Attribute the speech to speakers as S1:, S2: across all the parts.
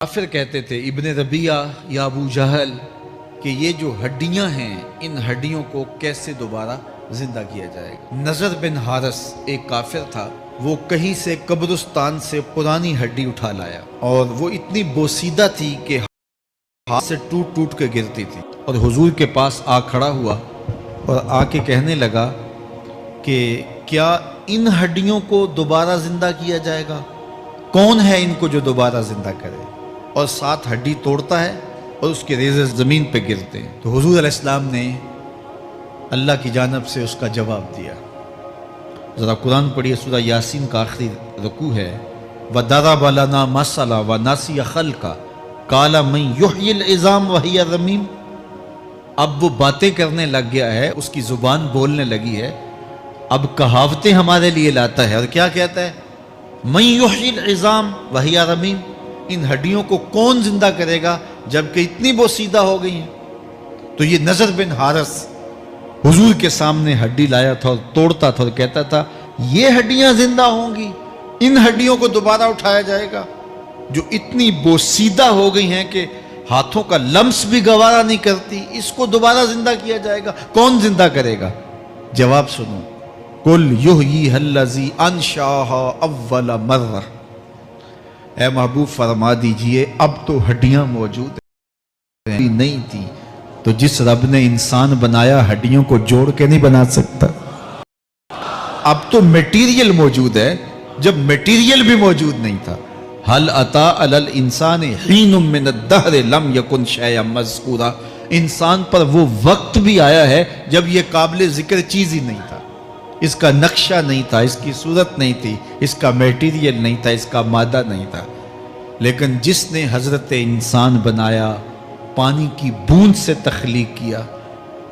S1: کافر کہتے تھے ابن ربیہ یا ابو جہل کہ یہ جو ہڈیاں ہیں ان ہڈیوں کو کیسے دوبارہ زندہ کیا جائے گا۔ نضر بن حارث ایک کافر تھا، وہ کہیں سے قبرستان سے پرانی ہڈی اٹھا لایا اور وہ اتنی بوسیدہ تھی کہ ہاتھ سے ٹوٹ ٹوٹ کے گرتی تھی، اور حضور کے پاس آ کھڑا ہوا اور آ کے کہنے لگا کہ کیا ان ہڈیوں کو دوبارہ زندہ کیا جائے گا؟ کون ہے ان کو جو دوبارہ زندہ کرے؟ اور ساتھ ہڈی توڑتا ہے اور اس کے ریزے زمین پہ گرتے ہیں۔ تو حضور علیہ السلام نے اللہ کی جانب سے اس کا جواب دیا۔ ذرا قرآن پڑھیے، سورہ یاسین کا آخری رکوع ہے، وَضَرَبَ لَنَا مَثَلًا وَنَسِیَ خَلْقَهُ قَالَ مَن يُحْيِي الْعِظَامَ وَهِيَ رَمِيمٌ۔ اب وہ باتیں کرنے لگ گیا ہے، اس کی زبان بولنے لگی ہے، اب کہاوتیں ہمارے لیے لاتا ہے، اور کیا کہتا ہے؟ مَن يُحْيِي الْعِظَامَ وَهِيَ رَمِيمٌ، ان ہڈیوں کو کون زندہ کرے گا جبکہ اتنی بوسیدہ ہو گئی ہیں؟ تو یہ نضر بن حارث حضور کے سامنے ہڈی لایا تھا اور توڑتا تھا اور کہتا تھا یہ ہڈیاں زندہ ہوں گی، ان ہڈیوں کو دوبارہ اٹھایا جائے گا جو اتنی بوسیدہ ہو گئی ہیں کہ ہاتھوں کا لمس بھی گوارا نہیں کرتی، اس کو دوبارہ زندہ کیا جائے گا؟ کون زندہ کرے گا؟ جواب سنو، قُلْ يُحْيِيهَا الَّذِي أَنشَأَهَا أَوَّلَ مَرَّةٍ، اے محبوب فرما دیجئے اب تو ہڈیاں موجود ہیں، نہیں تھی تو جس رب نے انسان بنایا ہڈیوں کو جوڑ کے نہیں بنا سکتا؟ اب تو میٹیریل موجود ہے جب میٹیریل بھی موجود نہیں تھا۔ هل اتى على الانسان حين من الدهر لم يكن شيئا مذكورا، انسان پر وہ وقت بھی آیا ہے جب یہ قابل ذکر چیز ہی نہیں تھا، اس کا نقشہ نہیں تھا، اس کی صورت نہیں تھی، اس کا میٹیریل نہیں تھا، اس کا مادہ نہیں تھا، لیکن جس نے حضرت انسان بنایا، پانی کی بوند سے تخلیق کیا،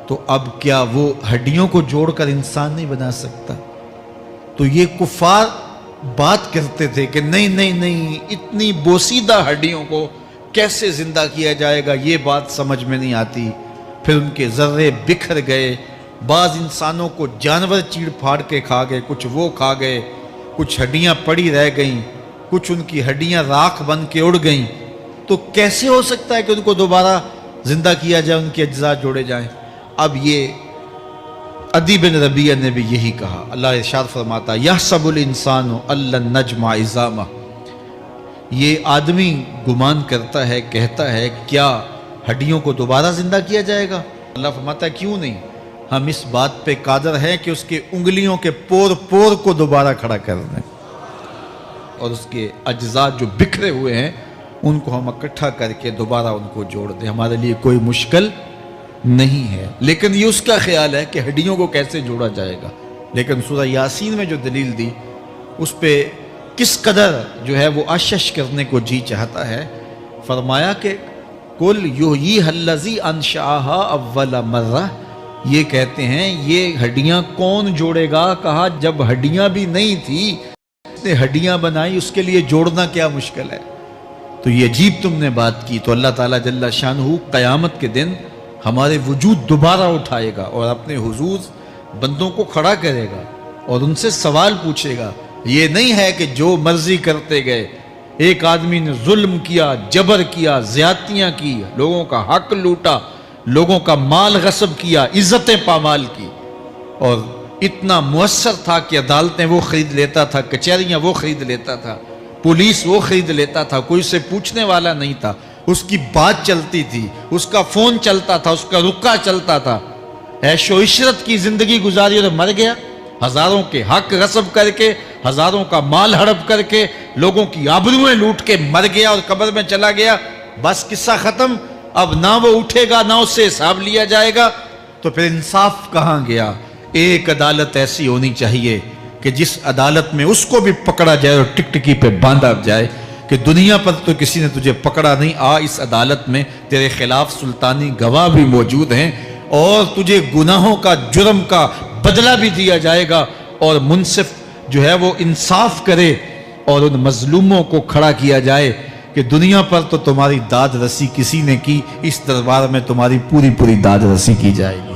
S1: تو اب کیا وہ ہڈیوں کو جوڑ کر انسان نہیں بنا سکتا؟ تو یہ کفار بات کرتے تھے کہ نہیں نہیں نہیں، اتنی بوسیدہ ہڈیوں کو کیسے زندہ کیا جائے گا، یہ بات سمجھ میں نہیں آتی۔ پھر ان کے ذرے بکھر گئے، بعض انسانوں کو جانور چیڑ پھاڑ کے کھا گئے، کچھ وہ کھا گئے، کچھ ہڈیاں پڑی رہ گئیں، کچھ ان کی ہڈیاں راکھ بن کے اڑ گئیں۔ تو کیسے ہو سکتا ہے کہ ان کو دوبارہ زندہ کیا جائے، ان کے اجزاء جوڑے جائیں؟ اب یہ عدی بن ربیہ نے بھی یہی کہا۔ اللہ ارشاد فرماتا یحسب الانسان ان لن نجمع عظامہ، یہ آدمی گمان کرتا ہے، کہتا ہے کیا ہڈیوں کو دوبارہ زندہ کیا جائے گا؟ اللہ فرماتا ہے کیوں نہیں، ہم اس بات پہ قادر ہیں کہ اس کے انگلیوں کے پور پور کو دوبارہ کھڑا کر دیں، اور اس کے اجزاء جو بکھرے ہوئے ہیں ان کو ہم اکٹھا کر کے دوبارہ ان کو جوڑ دیں، ہمارے لیے کوئی مشکل نہیں ہے۔ لیکن یہ اس کا خیال ہے کہ ہڈیوں کو کیسے جوڑا جائے گا، لیکن سورہ یاسین میں جو دلیل دی اس پہ کس قدر جو ہے وہ اشش کرنے کو جی چاہتا ہے۔ فرمایا کہ قُلْ يُحْيِيهَا الَّذِي أَنشَأَهَا أَوَّلَ مَرَّةٍ، یہ کہتے ہیں یہ ہڈیاں کون جوڑے گا؟ کہا جب ہڈیاں بھی نہیں تھی، نے ہڈیاں بنائی، اس کے لیے جوڑنا کیا مشکل ہے؟ تو یہ عجیب تم نے بات کی۔ تو اللہ تعالیٰ جل شانہ قیامت کے دن ہمارے وجود دوبارہ اٹھائے گا اور اپنے حضور بندوں کو کھڑا کرے گا اور ان سے سوال پوچھے گا۔ یہ نہیں ہے کہ جو مرضی کرتے گئے، ایک آدمی نے ظلم کیا، جبر کیا، زیادتیاں کی، لوگوں کا حق لوٹا، لوگوں کا مال غصب کیا، عزتیں پامال کی، اور اتنا مؤثر تھا کہ عدالتیں وہ خرید لیتا تھا، کچہریاں وہ خرید لیتا تھا، پولیس وہ خرید لیتا تھا، کوئی اسے پوچھنے والا نہیں تھا، اس کی بات چلتی تھی، اس کا فون چلتا تھا، اس کا رکا چلتا تھا، عیش و عشرت کی زندگی گزاری اور مر گیا، ہزاروں کے حق غصب کر کے، ہزاروں کا مال ہڑپ کر کے، لوگوں کی آبروئیں لوٹ کے مر گیا اور قبر میں چلا گیا، بس قصہ ختم۔ اب نہ وہ اٹھے گا نہ اس سے حساب لیا جائے گا، تو پھر انصاف کہاں گیا؟ ایک عدالت ایسی ہونی چاہیے کہ جس عدالت میں اس کو بھی پکڑا جائے اور ٹکٹکی پہ باندھا جائے کہ دنیا پر تو کسی نے تجھے پکڑا نہیں، آ اس عدالت میں تیرے خلاف سلطانی گواہ بھی موجود ہیں اور تجھے گناہوں کا، جرم کا بدلہ بھی دیا جائے گا، اور منصف جو ہے وہ انصاف کرے اور ان مظلوموں کو کھڑا کیا جائے کہ دنیا پر تو تمہاری داد رسی کسی نے کی، اس دربار میں تمہاری پوری پوری داد رسی کی جائے گی۔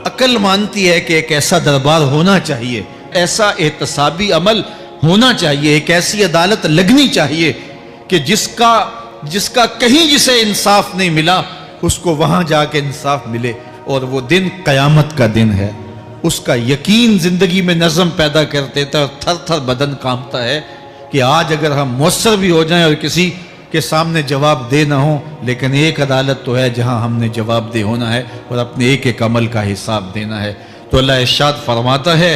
S1: عقل مانتی ہے کہ ایک ایسا دربار ہونا چاہیے، ایسا احتسابی عمل ہونا چاہیے، ایک ایسی عدالت لگنی چاہیے کہ جس کا جس کا کہیں جسے انصاف نہیں ملا اس کو وہاں جا کے انصاف ملے، اور وہ دن قیامت کا دن ہے۔ اس کا یقین زندگی میں نظم پیدا کر دیتا ہے اور تھر تھر بدن کانپتا ہے کہ آج اگر ہم مؤثر بھی ہو جائیں اور کسی کے سامنے جواب دے نہ ہوں، لیکن ایک عدالت تو ہے جہاں ہم نے جواب دہ ہونا ہے اور اپنے ایک ایک عمل کا حساب دینا ہے۔ تو اللہ ارشاد فرماتا ہے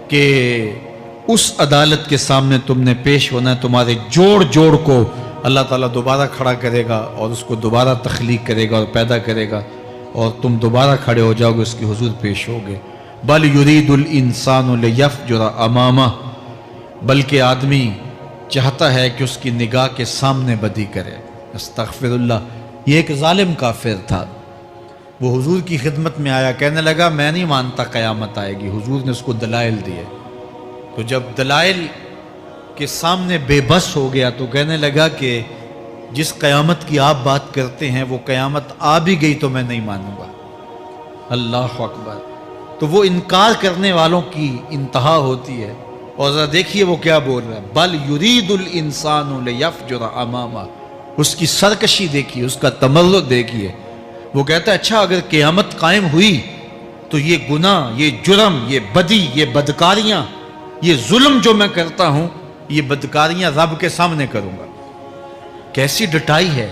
S1: کہ اس عدالت کے سامنے تم نے پیش ہونا ہے، تمہارے جوڑ جوڑ کو اللہ تعالیٰ دوبارہ کھڑا کرے گا اور اس کو دوبارہ تخلیق کرے گا اور پیدا کرے گا، اور تم دوبارہ کھڑے ہو جاؤ گے، اس کی حضور پیش ہوگے۔ بل یرید الانسان لیفجر امامہ، بلکہ آدمی چاہتا ہے کہ اس کی نگاہ کے سامنے بدی کرے۔ استغفر اللہ۔ یہ ایک ظالم کافر تھا، وہ حضور کی خدمت میں آیا، کہنے لگا میں نہیں مانتا قیامت آئے گی۔ حضور نے اس کو دلائل دیے، تو جب دلائل کے سامنے بے بس ہو گیا تو کہنے لگا کہ جس قیامت کی آپ بات کرتے ہیں وہ قیامت آ بھی گئی تو میں نہیں مانوں گا۔ اللہ اکبر۔ تو وہ انکار کرنے والوں کی انتہا ہوتی ہے، اور ذرا دیکھیے وہ کیا بول رہا ہے، بل یرید الانسان لیفجر امامہ۔ اس کی سرکشی دیکھیے، اس کا تمرد دیکھیے۔ وہ کہتا ہے اچھا اگر قیامت قائم ہوئی تو یہ گناہ، یہ جرم، یہ بدی، یہ بدکاریاں، یہ ظلم جو میں کرتا ہوں، یہ بدکاریاں رب کے سامنے کروں گا۔ کیسی ڈٹائی ہے،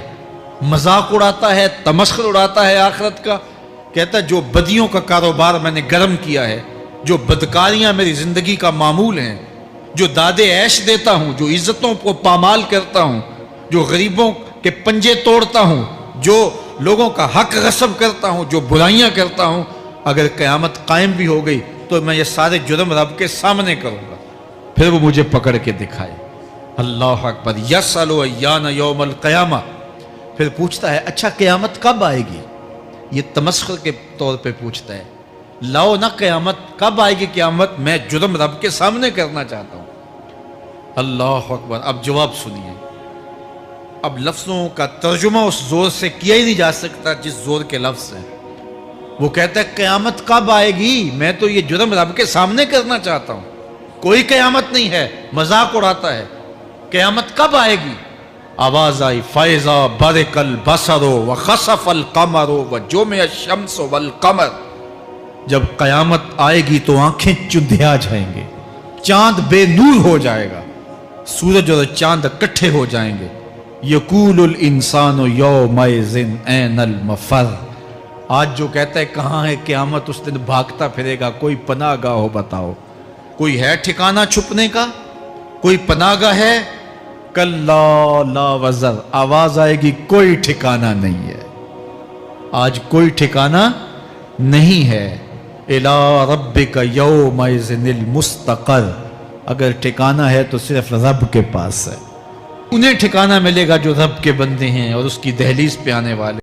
S1: مذاق اڑاتا ہے، تمسخر اڑاتا ہے آخرت کا۔ کہتا ہے جو بدیوں کا کاروبار میں نے گرم کیا ہے، جو بدکاریاں میری زندگی کا معمول ہیں، جو دادے عیش دیتا ہوں، جو عزتوں کو پامال کرتا ہوں، جو غریبوں کے پنجے توڑتا ہوں، جو لوگوں کا حق غصب کرتا ہوں، جو برائیاں کرتا ہوں، اگر قیامت قائم بھی ہو گئی تو میں یہ سارے جرم رب کے سامنے کروں گا، پھر وہ مجھے پکڑ کے دکھائے۔ اللہ اکبر۔ یسأل ایان یوم القیامہ۔ پھر پوچھتا ہے اچھا قیامت کب آئے گی؟ یہ تمسخر کے طور پہ پوچھتا ہے، لاؤ نہ قیامت، کب آئے گی قیامت؟ میں جرم رب کے سامنے کرنا چاہتا ہوں۔ اللہ اکبر۔ اب جواب سنیے۔ اب لفظوں کا ترجمہ اس زور سے کیا ہی نہیں جا سکتا جس زور کے لفظ ہیں۔ وہ کہتا ہے قیامت کب آئے گی؟ میں تو یہ جرم رب کے سامنے کرنا چاہتا ہوں، کوئی قیامت نہیں ہے، مذاق اڑاتا ہے۔ قیامت کب آئے گی؟ آواز آئی فائزہ برق البصر وخسف القمر وجمع الشمس والقمر۔ جب قیامت آئے گی تو آنکھیں چندھیا جائیں گے، چاند بے نور ہو جائے گا، سورج اور چاند اکٹھے ہو جائیں گے۔ یقول الانسان یومئذ این المفر۔ آج جو کہتا ہے کہاں ہے قیامت، اس دن بھاگتا پھرے گا۔ کوئی پناہ گاہ ہو بتاؤ، کوئی ہے ٹھکانہ چھپنے کا؟ کوئی پناہ گاہ ہے؟ کلا لا وزر۔ آواز آئے گی کوئی ٹھکانہ نہیں ہے، آج کوئی ٹھکانہ نہیں ہے۔ الی ربک یومئذ المستقر۔ اگر ٹھکانہ ہے تو صرف رب کے پاس ہے، انہیں ٹھکانہ ملے گا جو رب کے بندے ہیں اور اس کی دہلیز پہ آنے والے۔